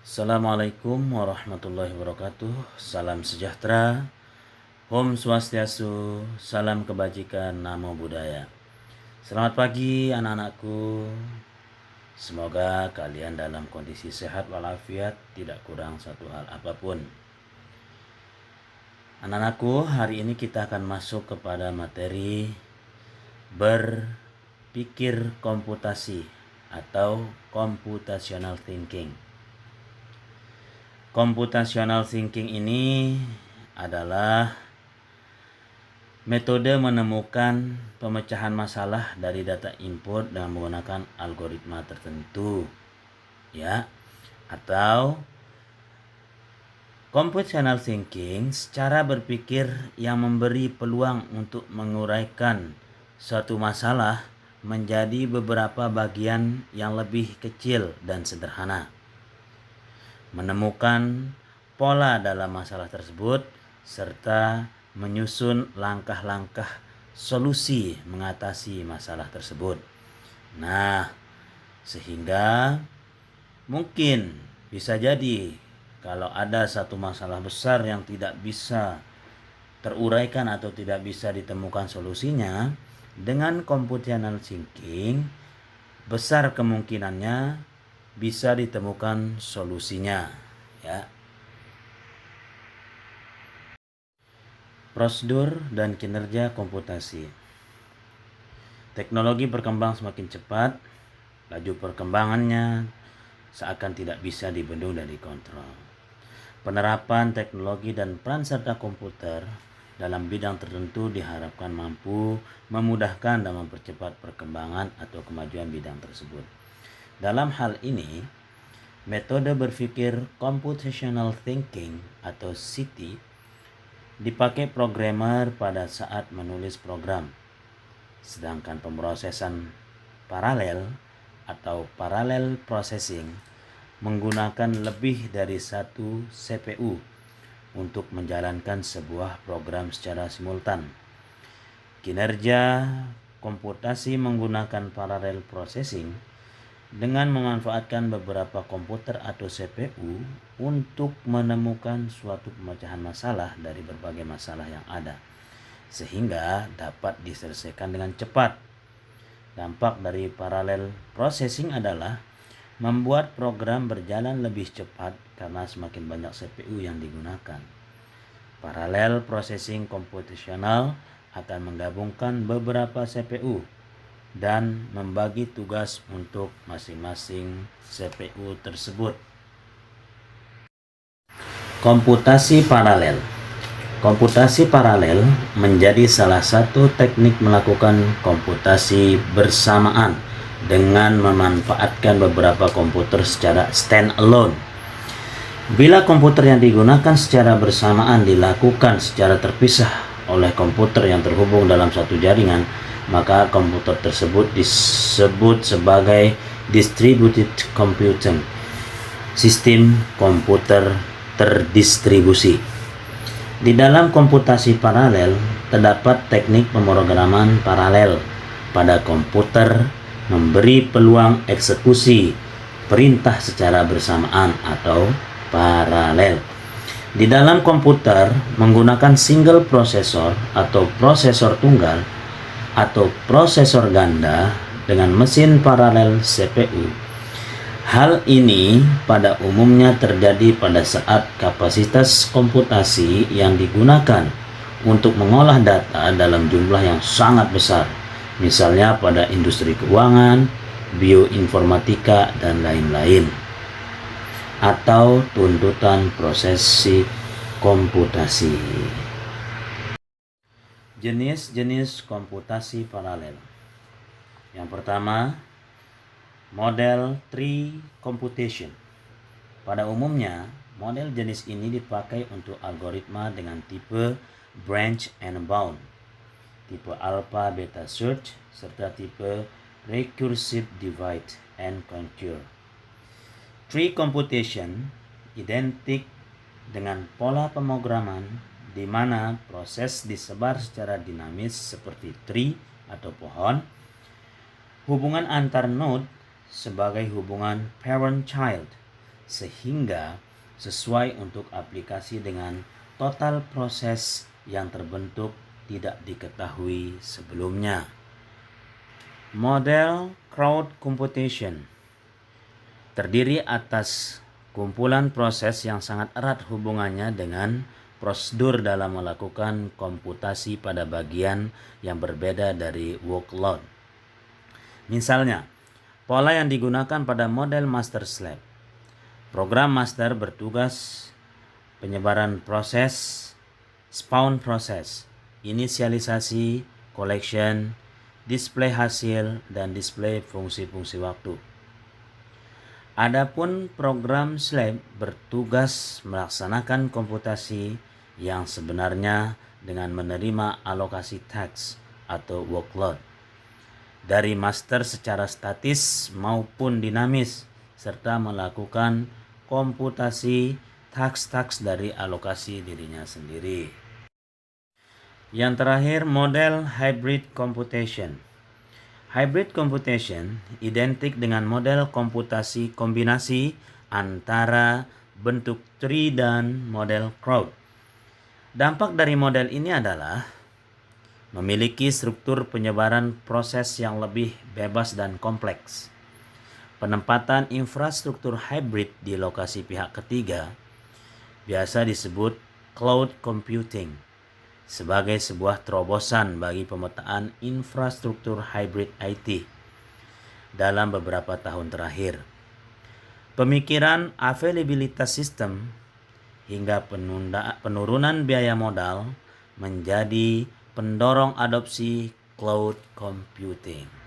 Assalamualaikum warahmatullahi wabarakatuh. Salam sejahtera, Om Swastiastu, salam kebajikan, namo buddhaya. Selamat pagi anak-anakku. Semoga kalian dalam kondisi sehat walafiat, tidak kurang satu hal apapun. Anak-anakku, hari ini kita akan masuk kepada materi berpikir komputasi atau computational thinking. Computational thinking ini adalah metode menemukan pemecahan masalah dari data input dengan menggunakan algoritma tertentu, ya. Atau computational thinking secara berpikir yang memberi peluang untuk menguraikan suatu masalah menjadi beberapa bagian yang lebih kecil dan sederhana. Menemukan pola dalam masalah tersebut serta menyusun langkah-langkah solusi mengatasi masalah tersebut. Nah, sehingga mungkin bisa jadi kalau ada satu masalah besar yang tidak bisa teruraikan atau tidak bisa ditemukan solusinya, dengan computational thinking besar kemungkinannya bisa ditemukan solusinya, ya. Prosedur dan kinerja komputasi. Teknologi berkembang semakin cepat, laju perkembangannya seakan tidak bisa dibendung dan dikontrol. Penerapan teknologi dan peran serta komputer dalam bidang tertentu diharapkan mampu memudahkan dan mempercepat perkembangan atau kemajuan bidang tersebut. Dalam hal ini, metode berpikir computational thinking atau CT dipakai programmer pada saat menulis program. Sedangkan pemrosesan paralel atau parallel processing menggunakan lebih dari satu CPU untuk menjalankan sebuah program secara simultan. Kinerja komputasi menggunakan parallel processing dengan memanfaatkan beberapa komputer atau CPU untuk menemukan suatu pemecahan masalah dari berbagai masalah yang ada, sehingga dapat diselesaikan dengan cepat. Dampak dari parallel processing adalah membuat program berjalan lebih cepat karena semakin banyak CPU yang digunakan. Parallel processing computational akan menggabungkan beberapa CPU dan membagi tugas untuk masing-masing CPU tersebut. Komputasi paralel. Komputasi paralel menjadi salah satu teknik melakukan komputasi bersamaan dengan memanfaatkan beberapa komputer secara stand-alone. Bila komputer yang digunakan secara bersamaan dilakukan secara terpisah oleh komputer yang terhubung dalam satu jaringan, maka komputer tersebut disebut sebagai distributed computing, sistem komputer terdistribusi. Di dalam komputasi paralel terdapat teknik pemrograman paralel pada komputer memberi peluang eksekusi perintah secara bersamaan atau paralel. Di dalam komputer menggunakan single prosesor atau prosesor tunggal atau prosesor ganda dengan mesin paralel CPU. Hal ini pada umumnya terjadi pada saat kapasitas komputasi yang digunakan untuk mengolah data dalam jumlah yang sangat besar, misalnya pada industri keuangan, bioinformatika, dan lain-lain, atau tuntutan prosesi komputasi. Jenis-jenis komputasi paralel. Yang pertama, model tree computation. Pada umumnya, model jenis ini dipakai untuk algoritma dengan tipe branch and bound, tipe alpha beta search, serta tipe recursive divide and conquer. Tree computation identik dengan pola pemrograman di mana proses disebar secara dinamis seperti tree atau pohon. Hubungan antar node sebagai hubungan parent-child sehingga sesuai untuk aplikasi dengan total proses yang terbentuk tidak diketahui sebelumnya. Model crowd computation terdiri atas kumpulan proses yang sangat erat hubungannya dengan prosedur dalam melakukan komputasi pada bagian yang berbeda dari workload. Misalnya, pola yang digunakan pada model master slave. Program master bertugas penyebaran proses, spawn proses, inisialisasi, collection, display hasil, dan display fungsi-fungsi waktu. Adapun program slave bertugas melaksanakan komputasi yang sebenarnya dengan menerima alokasi task atau workload dari master secara statis maupun dinamis, serta melakukan komputasi task-task dari alokasi dirinya sendiri. Yang terakhir, model hybrid computation. Hybrid computation identik dengan model komputasi kombinasi antara bentuk tree dan model crowd. Dampak dari model ini adalah memiliki struktur penyebaran proses yang lebih bebas dan kompleks. Penempatan infrastruktur hybrid di lokasi pihak ketiga biasa disebut cloud computing sebagai sebuah terobosan bagi pemetaan infrastruktur hybrid IT dalam beberapa tahun terakhir. Pemikiran availabilitas sistem hingga penurunan biaya modal menjadi pendorong adopsi cloud computing.